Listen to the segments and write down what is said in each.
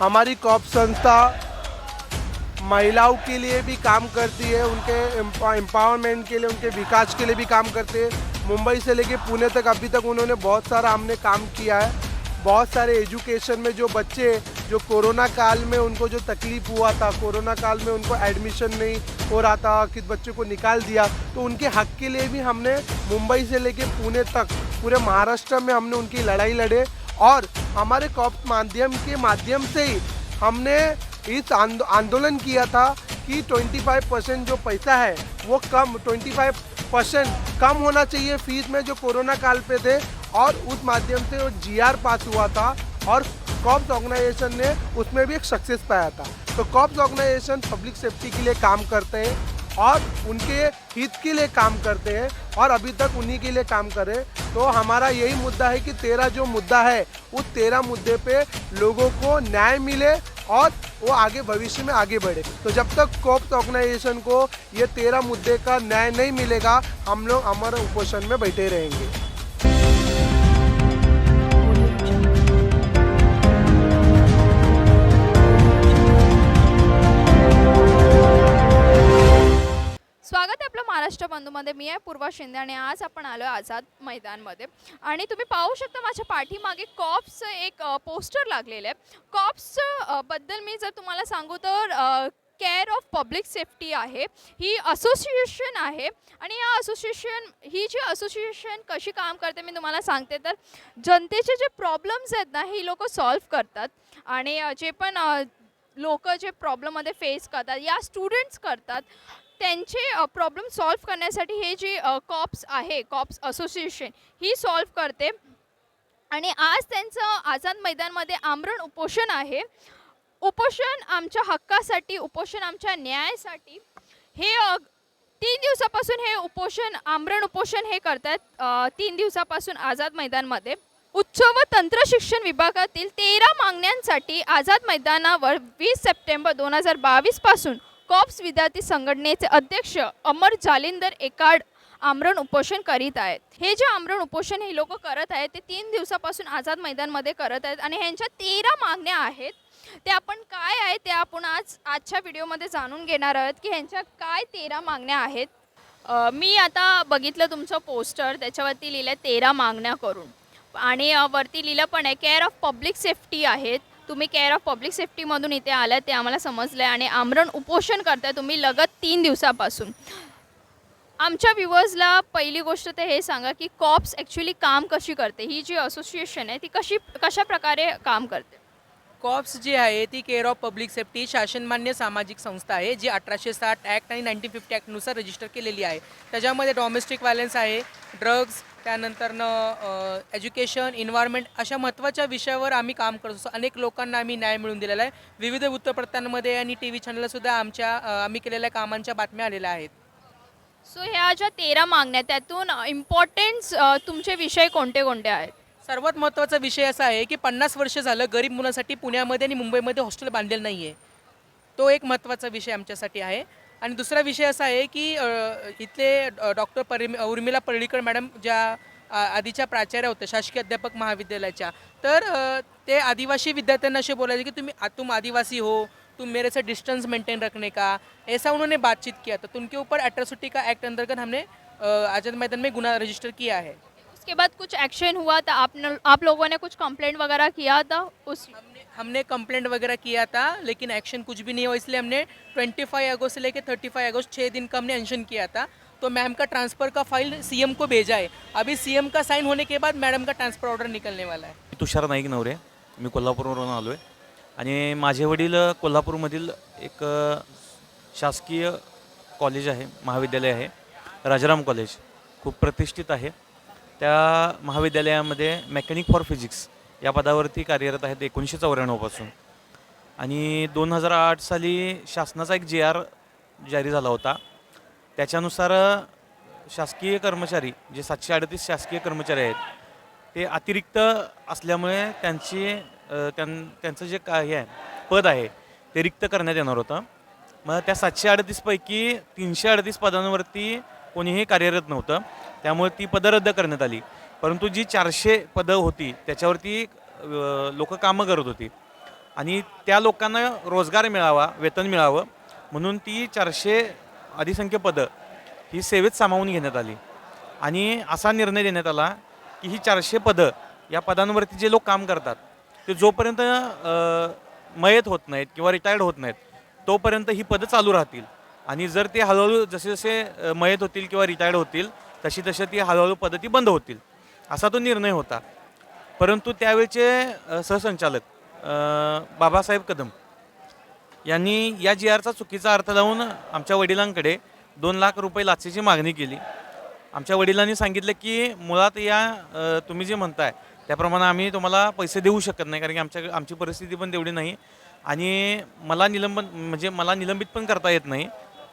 हमारी कॉप संस्था महिलाओं के लिए भी काम करती है, उनके एम्पावरमेंट के लिए, उनके विकास के लिए भी काम करते हैं। मुंबई से लेके पुणे तक अभी तक उन्होंने बहुत सारा हमने काम किया है। बहुत सारे एजुकेशन में जो बच्चे जो कोरोना काल में उनको जो तकलीफ़ हुआ था, कोरोना काल में उनको एडमिशन नहीं हो रहा था, किस बच्चे को निकाल दिया, तो उनके हक के लिए भी हमने मुंबई से लेके पुणे तक पूरे महाराष्ट्र में हमने उनकी लड़ाई लड़े। और हमारे कॉप माध्यम से ही हमने इस आंदोलन किया था कि 25% जो पैसा है वो कम 25% कम होना चाहिए फीस में जो कोरोना काल पे थे। और उस माध्यम से वो जीआर पास हुआ था और कॉप्स ऑर्गेनाइजेशन ने उसमें भी एक सक्सेस पाया था। तो कॉप्स ऑर्गेनाइजेशन पब्लिक सेफ्टी के लिए काम करते हैं और उनके हित के लिए काम करते हैं और अभी तक उन्हीं के लिए काम करें। तो हमारा यही मुद्दा है कि 13 जो मुद्दा है उस 13 मुद्दे पे लोगों को न्याय मिले और वो आगे भविष्य में आगे बढ़े। तो जब तक कॉप्स ऑर्गेनाइजेशन को ये 13 मुद्दे का न्याय नहीं मिलेगा, हम लोग हमारे उपोषण में बैठे रहेंगे। स्वागत आहे आपलं महाराष्ट्र बंधूमध्ये. मी आहे पूर्वा शिंदे आणि आज आपण आलो आहे आझाद मैदानमध्ये आणि तुम्ही पाहू शकता माझ्या पाठीमागे कॉप्सचं एक पोस्टर लागलेलं आहे. कॉप्स बद्दल मी जर तुम्हाला सांगू तर केअर ऑफ पब्लिक सेफ्टी आहे, ही असोसिएशन आहे आणि ही जी असोसिएशन कशी काम करते मी तुम्हाला सांगते. तर जनतेचे जे प्रॉब्लेम्स आहेत ना ही लोक सॉल्व्ह करतात आणि जे पण लोक जे प्रॉब्लेममध्ये फेस करतात या स्टुडंट्स करतात त्यांचे प्रॉब्लेम सॉल्व्ह करण्यासाठी हे जे कॉप्स आहे, कॉप्स असोसिएशन ही सॉल्व्ह करते. आणि आज त्यांचं आझाद मैदानमध्ये आमरण उपोषण आहे. उपोषण आमच्या हक्कासाठी, उपोषण आमच्या न्यायासाठी. हे 3 दिवसापासून हे उपोषण, आमरण उपोषण हे करतात. 3 दिवसापासून आझाद मैदानमध्ये उच्च व तंत्र शिक्षण विभागातील 13 मागण्यांसाठी आझाद मैदानावर 20 सप्टेंबर 2022 पासून कॉप्स विद्यार्थी संघटनेचे अध्यक्ष अमर जालिंदर एकाड आमरण उपोषण करीत आहेत. हे जे आमरण उपोषण हे लोक करत आहेत ते 3 दिवसापासून आझाद मैदानमध्ये करत आहेत आणि ह्यांच्या 13 मागण्या आहेत. ते आपण काय आहे ते आपण आजच्या व्हिडिओमध्ये जाणून घेणार आहोत की ह्यांच्या काय 13 मागण्या आहेत. मी आता बघितलं तुमचं पोस्टर, त्याच्यावरती लिहिलं 13 मागण्या करून आणि वरती लिहिलं पण आहे केअर ऑफ पब्लिक सेफ्टी आहेत. तुम्ही केअर ऑफ पब्लिक सेफ्टीमधून इथे आलात ते आम्हाला समजलं आहे आणि आमरण उपोषण करताय तुम्ही लगत 3 दिवसापासून. आमच्या व्ह्युअर्सला पहिली गोष्ट तर हे सांगा की कॉप्स ॲक्च्युली काम कशी करते, ही जी असोसिएशन आहे ती कशा प्रकारे काम करते. कॉप्स जी आहे ती केअर ऑफ पब्लिक सेफ्टी शासनमान्य सामाजिक संस्था आहे जी 1860 ॲक्ट आणि 1950 ॲक्टनुसार रजिस्टर केलेली आहे. त्याच्यामध्ये डॉमेस्टिक व्हायलन्स आहे, ड्रग्ज, त्यानंतरनं एज्युकेशन, एन्व्हायरमेंट अशा महत्त्वाच्या विषयावर आम्ही काम करतो. अनेक लोकांना आम्ही न्याय मिळवून दिलेला आहे. विविध वृत्तपत्रांमध्ये आणि टी व्ही चॅनलसुद्धा आम्ही केलेल्या कामांच्या बातम्या आलेल्या आहेत. सो ह्या ज्या 13 मागण्या त्यातून इम्पॉर्टन्स तुमचे विषय कोणते कोणते आहेत. सर्वात महत्त्वाचा विषय असा आहे की 50 वर्ष झालं गरीब मुलांसाठी पुण्यामध्ये आणि मुंबईमध्ये हॉस्टेल बांधलेलं नाही आहे. तो एक महत्त्वाचा विषय आमच्यासाठी आहे. आणि दुसरा विषय असा आहे की इथले डॉक्टर उर्मिला पर्ळीकर मॅडम ज्या आधीच्या प्राचार्या होत्या शासकीय अध्यापक महाविद्यालयाच्या, तर ते आदिवासी विद्यार्थ्यांना असे बोलायचे की तुम आदिवासी हो, तुम मेरे से डिस्टेंस मेंटेन रखने का, ऐसा उन्होंने बातचीत किया था. तो उनके ऊपर एट्रोसिटी का एक्ट अंतर्गत हमने आज़ाद मैदान में गुना रजिस्टर किया है. उसके बाद कुछ एक्शन हुआ था, आप लोगों ने कुछ कंप्लेंट वगैरह किया था उस. हमने कंप्लेंट वगैरह किया था लेकिन एक्शन कुछ भी नहीं हुआ. इसलिए हमने 25 अगस्त से लेकर 35 अगस्त 6 दिन का हमने अनशन किया था. तो मैम का ट्रांसफ़र का फाइल सीएम को भेजा है. अभी सीएम का साइन होने के बाद मैडम का ट्रांसफ़र ऑर्डर निकलने वाला है. तुषार नाईक नवरे, मी कोल्हापूरवरून आलो आहे आणि माझे वडील कोल्हापूरमधील एक शासकीय कॉलेज आहे, महाविद्यालय आहे, राजाराम कॉलेज, खूप प्रतिष्ठित आहे. त्या महाविद्यालयामध्ये मेकॅनिक फॉर फिजिक्स या पदावरती कार्यरत आहेत 1994 पासून. आणि 2008 साली शासनाचा एक JR जारी झाला होता. त्याच्यानुसार शासकीय कर्मचारी जे 738 शासकीय कर्मचारी आहेत ते अतिरिक्त असल्यामुळे त्यांचं जे काय आहे पद आहे ते रिक्त करण्यात येणार होतं. मग त्या 738 पैकी 338 पदांवरती कोणीही कार्यरत नव्हतं, त्यामुळे ती पदं रद्द करण्यात आली. परंतु जी 400 पदं होती त्याच्यावरती लोक कामं करत होती. आणि त्या लोकांना रोजगार मिळावा, वेतन मिळावं म्हणून ती 400 अधिसंख्य पदं ही सेवेत सामावून घेण्यात आली. आणि असा निर्णय देण्यात आला की ही 400 पदं या पदांवरती जे लोक काम करतात ते जोपर्यंत मयत होत नाहीत किंवा रिटायर्ड होत नाहीत तोपर्यंत ही पदं चालू राहतील. आणि जर ते हळूहळू जसे जसे मयत होतील किंवा रिटायर्ड होतील तशी तशी ती हळूहळू पदं ती बंद होतील असा तो निर्णय होता. परंतु त्यावेळचे सहसंचालक बाबासाहेब कदम यांनी या जी आरचा चुकीचा अर्थ लावून आमच्या वडिलांकडे 2 लाख रुपये लाचेची मागणी केली. आमच्या वडिलांनी सांगितलं की मुळात या तुम्ही जे म्हणताय त्याप्रमाणे आम्ही तुम्हाला पैसे देऊ शकत नाही कारण की आमची परिस्थिती पण तेवढी नाही आणि मला निलंबित पण करता येत नाही.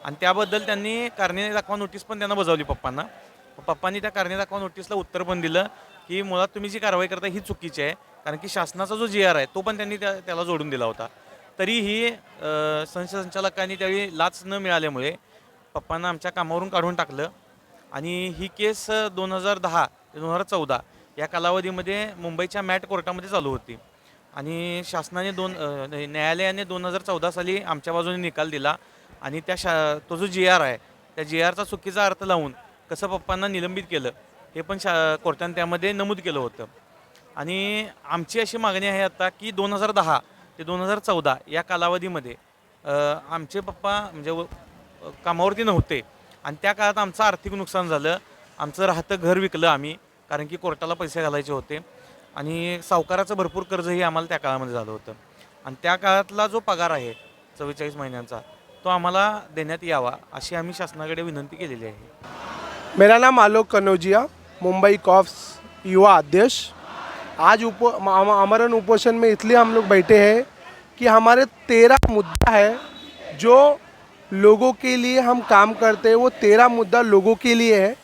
आणि त्याबद्दल त्यांनी कारणे दाखवा नोटीस पण त्यांना बजावली पप्पांना. पप्पांनी त्या कारणे दाखवा नोटीसला उत्तर पण दिलं की मुळात तुम्ही जी कारवाई करता ही चुकीची आहे कारण की शासनाचा जो जी आर आहे तो पण त्यांनी त्याला जोडून दिला होता. तरीही संचालकांनी त्यावेळी लाच न मिळाल्यामुळे पप्पांना आमच्या कामावरून काढून टाकलं. आणि ही केस 2010 ते 2014 या कालावधीमध्ये मुंबईच्या मॅट कोर्टामध्ये चालू होती. आणि शासनाने न्यायालयाने 2014 साली आमच्या बाजूने निकाल दिला आणि तो जो जी आर आहे त्या जी आरचा चुकीचा अर्थ लावून कसं पप्पांना निलंबित केलं हे पण कोर्टाने त्यामध्ये नमूद केलं होतं. आणि आमची अशी मागणी आहे आता की 2010 ते 2014 या कालावधीमध्ये आमचे पप्पा म्हणजे कामावरती नव्हते आणि त्या काळात आमचं आर्थिक नुकसान झालं. आमचं राहतं घर विकलं आम्ही कारण की कोर्टाला पैसे घालायचे होते आणि सावकाराचं भरपूर कर्जही आम्हाला त्या काळामध्ये झालं होतं. आणि त्या काळातला जो पगार आहे 44 महिन्यांचा तो आम्हाला देण्यात यावा अशी आम्ही शासनाकडे विनंती केलेली आहे. मेरा नाम आलोक कनौजिया, मुंबई कॉप्स युवा अध्यक्ष. आज आमरण उपोषण में इसलिए हम लोग बैठे हैं कि हमारे 13 मुद्दा है जो लोगों के लिए हम काम करते हैं. वो 13 मुद्दा लोगों के लिए है.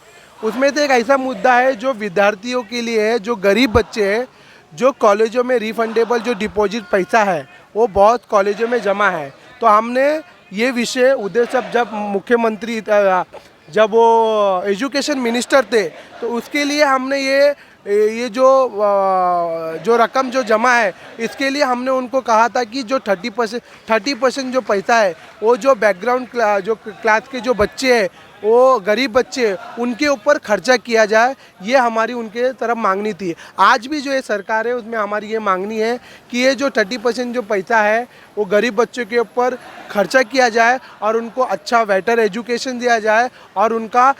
उसमें से एक ऐसा मुद्दा है जो विद्यार्थियों के लिए है, जो गरीब बच्चे हैं, जो कॉलेजों में रिफंडेबल जो डिपॉजिट पैसा है वो बहुत कॉलेजों में जमा है. तो हमने ये विषय उद्देश्य जब मुख्यमंत्री जब वो एजुकेशन मिनिस्टर थे तो उसके लिए हमने ये जो रकम जो जमा है इसके लिए हमने उनको कहा था कि जो 30% जो पैसा है वो जो बैकग्राउंड जो क्लास के जो बच्चे हैं वो गरीब बच्चे उनके ऊपर खर्चा किया जाए. ये हमारी उनके तरफ मांगनी थी. आज भी जो ये सरकार है उसमें हमारी ये मांगनी है कि ये जो 30% जो पैसा है वो गरीब बच्चों के ऊपर खर्चा किया जाए और उनको अच्छा बेटर एजुकेशन दिया जाए और उनका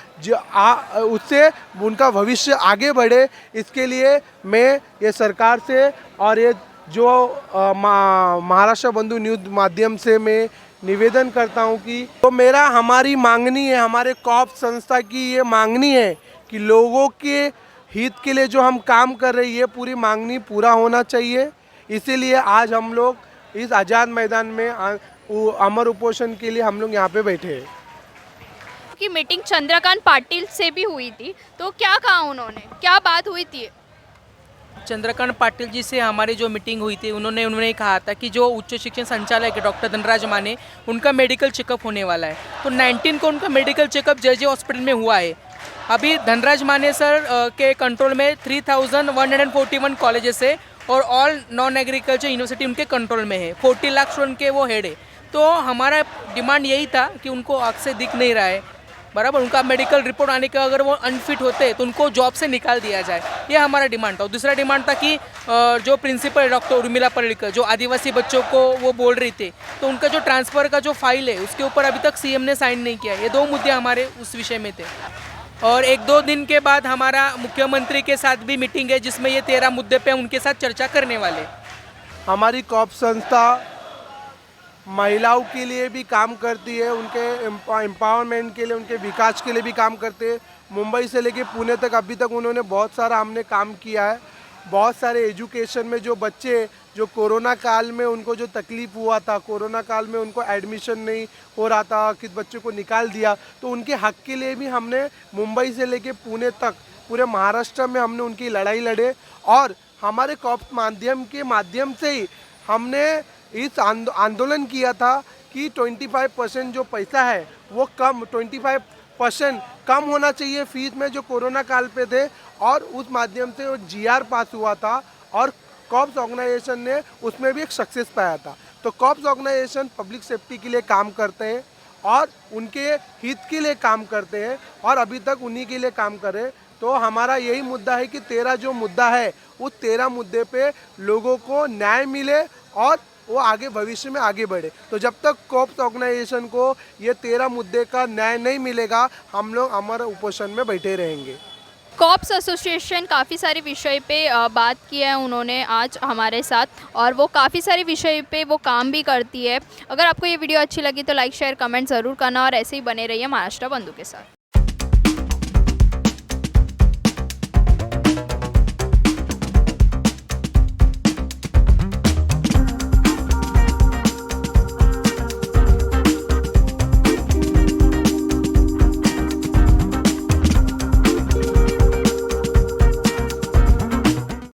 उससे उनका भविष्य आगे बढ़े. इसके लिए मैं ये सरकार से और ये जो महाराष्ट्र बंधु न्यूज़ माध्यम से मैं निवेदन करता हूं कि तो हमारी मांगनी है, हमारे कॉप संस्था की ये मांगनी है कि लोगों के हित के लिए जो हम काम कर रहे हैं ये पूरी मांगनी पूरा होना चाहिए. इसीलिए आज हम लोग इस आज़ाद मैदान में अमर उपोषण के लिए हम लोग यहाँ पे बैठे हैं. की मीटिंग चंद्रकांत पाटिल से भी हुई थी, तो क्या कहा उन्होंने, क्या बात हुई थी? चंद्रकांत पाटिल जी से हमारी जो मीटिंग हुई थी उन्होंने कहा था कि जो उच्च शिक्षण संचालक है डॉक्टर धनराज माने उनका मेडिकल चेकअप होने वाला है. तो 19 को उनका मेडिकल चेकअप जे हॉस्पिटल में हुआ है. अभी धनराज माने सर के कंट्रोल में 3141 कॉलेजेस है और ऑल नॉन एग्रीकल्चर यूनिवर्सिटी उनके कंट्रोल में है. 40 लाख स्टूडेंट के वो हेड है. तो हमारा डिमांड यही था कि उनको आँख से दिख नहीं रहा है बराबर, उनका मेडिकल रिपोर्ट आने के अगर वो अनफिट होते तो उनको जॉब से निकाल दिया जाए. ये हमारा डिमांड था. दूसरा डिमांड था कि जो प्रिंसिपल है डॉक्टर उर्मिला पर्रिकर जो आदिवासी बच्चों को वो बोल रही थी तो उनका जो ट्रांसफ़र का जो फाइल है उसके ऊपर अभी तक सीएम ने साइन नहीं किया. ये 2 मुद्दे हमारे उस विषय में थे. और 1-2 दिन के बाद हमारा मुख्यमंत्री के साथ भी मीटिंग है जिसमें ये 13 मुद्दे पे उनके साथ चर्चा करने वाले. हमारी कॉप संस्था महिलाओं के लिए भी काम करती है, उनके एम्पावरमेंट के लिए, उनके विकास के लिए भी काम करते हैं. मुंबई से लेके पुणे तक अभी तक उन्होंने बहुत सारा हमने काम किया है. बहुत सारे एजुकेशन में जो बच्चे जो कोरोना काल में उनको जो तकलीफ़ हुआ था, कोरोना काल में उनको एडमिशन नहीं हो रहा था, किस बच्चों को निकाल दिया, तो उनके हक के लिए भी हमने मुंबई से लेके पुणे तक पूरे महाराष्ट्र में हमने उनकी लड़ाई लड़े. और हमारे कॉप माध्यम से ही हमने इस आंदोलन किया था कि 25% जो पैसा है वो 25% कम होना चाहिए फीस में जो कोरोना काल पे थे. और उस माध्यम से वो GR पास हुआ था और कॉप्स ऑर्गेनाइजेशन ने उसमें भी एक सक्सेस पाया था। तो कॉप्स ऑर्गेनाइजेशन पब्लिक सेफ्टी के लिए काम करते हैं और उनके हित के लिए काम करते हैं और अभी तक उन्हीं के लिए काम कर रहे हैं। तो हमारा यही मुद्दा है कि 13 जो मुद्दा है उस 13 मुद्दे पे लोगों को न्याय मिले और वो आगे भविष्य में आगे बढ़े। तो जब तक कॉप्स ऑर्गेनाइजेशन को ये 13 मुद्दे का न्याय नहीं मिलेगा हम लोग हमारे उपोषण में बैठे रहेंगे। कॉप्स एसोसिएशन काफ़ी सारे विषय पे बात की है उन्होंने आज हमारे साथ और वो काफ़ी सारे विषय पे वो काम भी करती है। अगर आपको ये वीडियो अच्छी लगी तो लाइक शेयर कमेंट ज़रूर करना और ऐसे ही बने रहिए महाराष्ट्र बंधु के साथ।